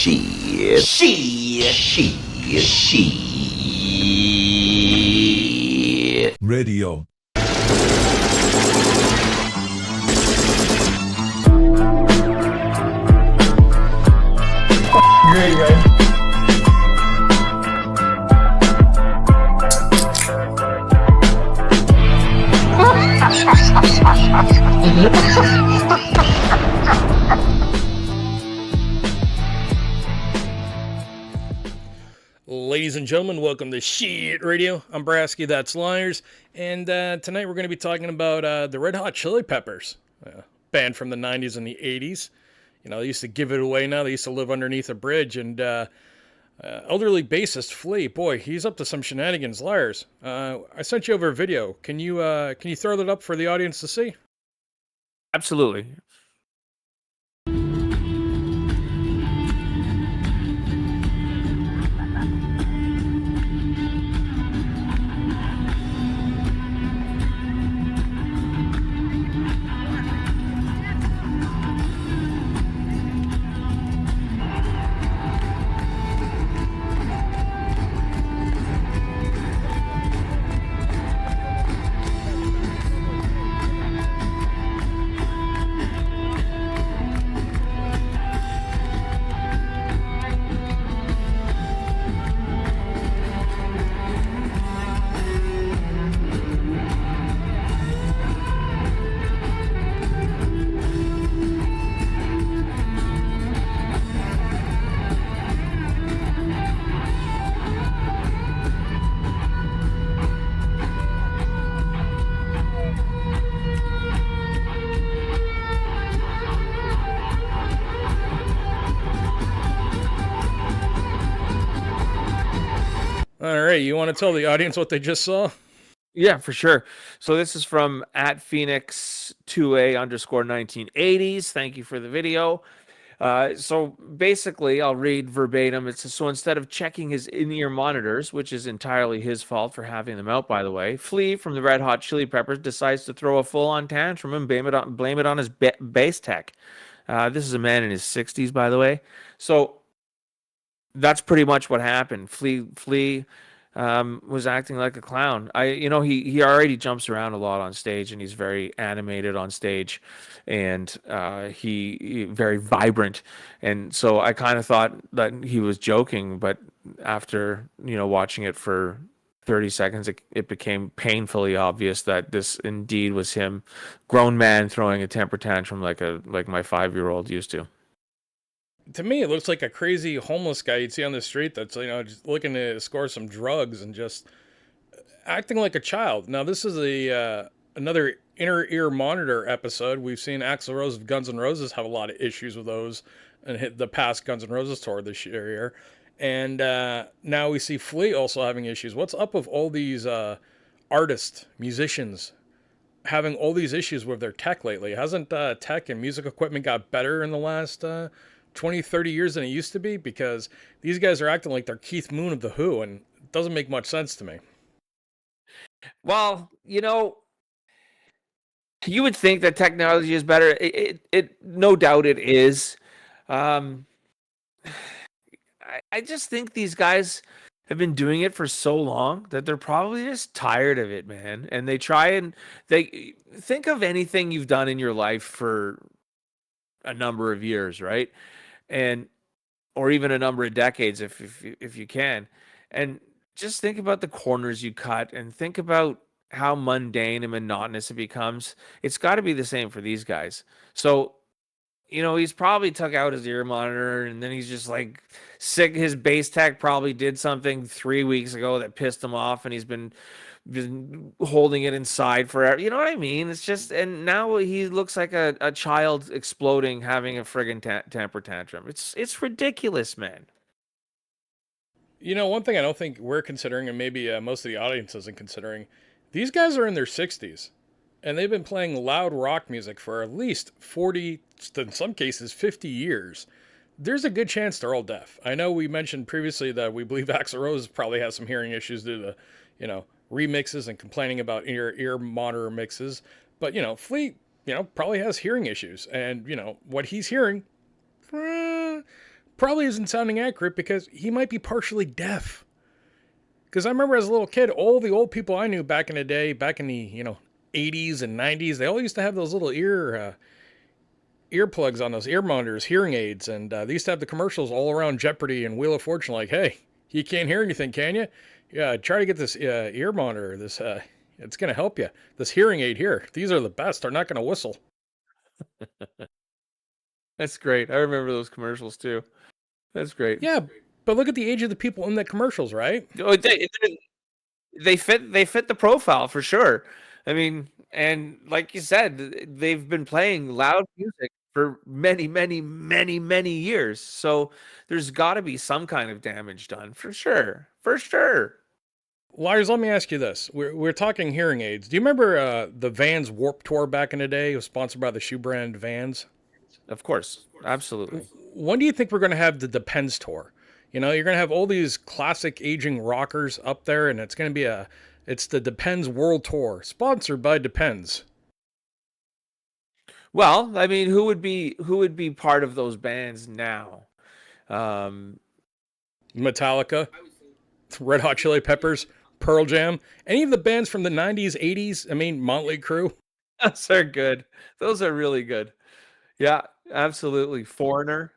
Radio. Great, guys. Ladies and gentlemen, welcome to Shit Radio. I'm Brasky, that's Liars, and tonight we're going to be talking about the Red Hot Chili Peppers, band from the 90s and the 80s. You know, they used to give it away now. They used to live underneath a bridge, and elderly bassist Flea, boy, he's up to some shenanigans. Liars, I sent you over a video. Can you throw that up for the audience to see? Absolutely. All right, you want to tell the audience what they just saw? Yeah, for sure. So this is from at Phoenix2A_1980s. Thank you for the video. So basically, I'll read verbatim. It says, so instead of checking his in-ear monitors, which is entirely his fault for having them out, by the way, Flea from the Red Hot Chili Peppers decides to throw a full-on tantrum and blame it on his bass tech. This is a man in his 60s, by the way. So that's pretty much what happened. Flea was acting like a clown. He already jumps around a lot on stage, and he's very animated on stage, and he very vibrant. And so I kind of thought that he was joking, but after watching it for 30 seconds, it became painfully obvious that this indeed was him, grown man throwing a temper tantrum like my 5-year-old used to. To me, it looks like a crazy homeless guy you'd see on the street that's, just looking to score some drugs and just acting like a child. Now, this is another inner ear monitor episode. We've seen Axl Rose of Guns N' Roses have a lot of issues with those and hit the past Guns N' Roses tour this year. And now we see Flea also having issues. What's up with all these artists, musicians, having all these issues with their tech lately? Hasn't tech and music equipment got better in the last 20, 30 years than it used to be? Because these guys are acting like they're Keith Moon of The Who, and it doesn't make much sense to me. Well, you would think that technology is better. It no doubt it is. I just think these guys have been doing it for so long that they're probably just tired of it, man. And they think of anything you've done in your life for a number of years, right? Or even a number of decades if you can. And just think about the corners you cut and think about how mundane and monotonous it becomes. It's got to be the same for these guys. So, he's probably took out his ear monitor, and then he's just like sick. His bass tech probably did something 3 weeks ago that pissed him off, and he's been holding it inside forever. You know what I mean? It's just, and now he looks like a child exploding, having a friggin' temper tantrum. It's ridiculous, man. One thing I don't think we're considering, and maybe most of the audience isn't considering, these guys are in their 60s, and they've been playing loud rock music for at least 40, in some cases 50 years. There's a good chance they're all deaf. I know we mentioned previously that we believe Axl Rose probably has some hearing issues due to remixes and complaining about ear monitor mixes. But, Flea, probably has hearing issues. And, what he's hearing probably isn't sounding accurate because he might be partially deaf. Because I remember as a little kid, all the old people I knew back in the day, back in the 80s and 90s, they all used to have those little earplugs on those ear monitors, hearing aids, and they used to have the commercials all around Jeopardy and Wheel of Fortune, like, "Hey, you can't hear anything, can you? Yeah, try to get this ear monitor. This it's gonna help you. This hearing aid here. These are the best. They're not gonna whistle." That's great. I remember those commercials too. That's great. Yeah, but look at the age of the people in the commercials, right? Oh, they fit the profile for sure. I mean, and like you said, they've been playing loud music for many, many, many, many years. So there's got to be some kind of damage done for sure. For sure. Lars, let me ask you this. We're talking hearing aids. Do you remember the Vans Warped Tour back in the day? It was sponsored by the shoe brand Vans. Of course. Absolutely. When do you think we're going to have the Depends Tour? You're going to have all these classic aging rockers up there, and it's going to be it's the Depends World Tour, sponsored by Depends. Well, I mean, who would be part of those bands now? Metallica, Red Hot Chili Peppers, Pearl Jam, any of the bands from the 90s, 80s, I mean, Motley Crue. Those are good. Those are really good. Yeah, absolutely. Foreigner.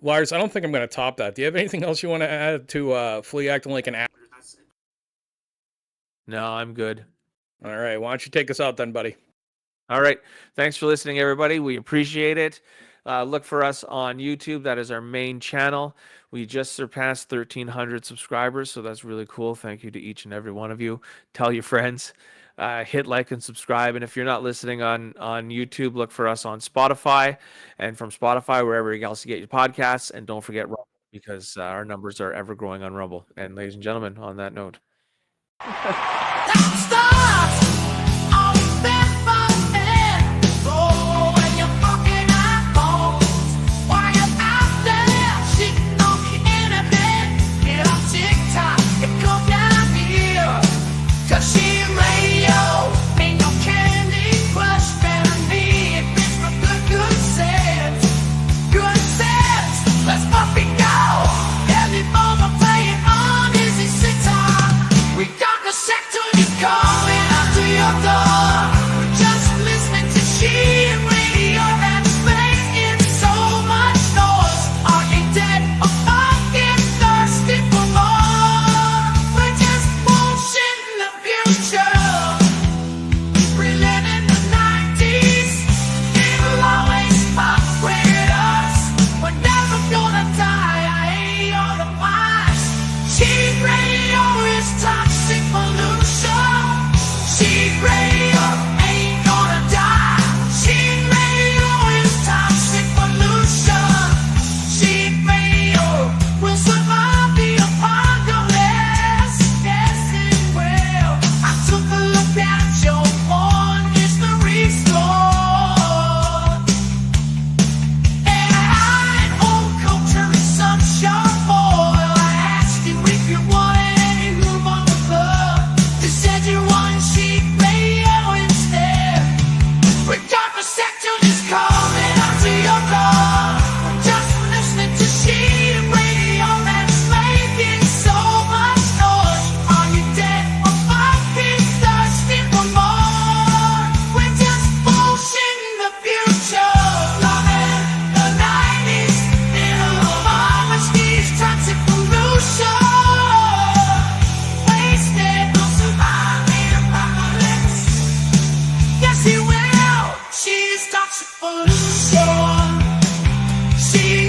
Lars, I don't think I'm going to top that. Do you have anything else you want to add to Flea acting like an actor? No, I'm good. All right, why don't you take us out then, buddy? All right. Thanks for listening, everybody. We appreciate it. Look for us on YouTube. That is our main channel. We just surpassed 1,300 subscribers, so that's really cool. Thank you to each and every one of you. Tell your friends. Hit like and subscribe. And if you're not listening on YouTube, look for us on Spotify. And from Spotify, wherever else you get your podcasts. And don't forget Rumble, because our numbers are ever growing on Rumble. And ladies and gentlemen, on that note. She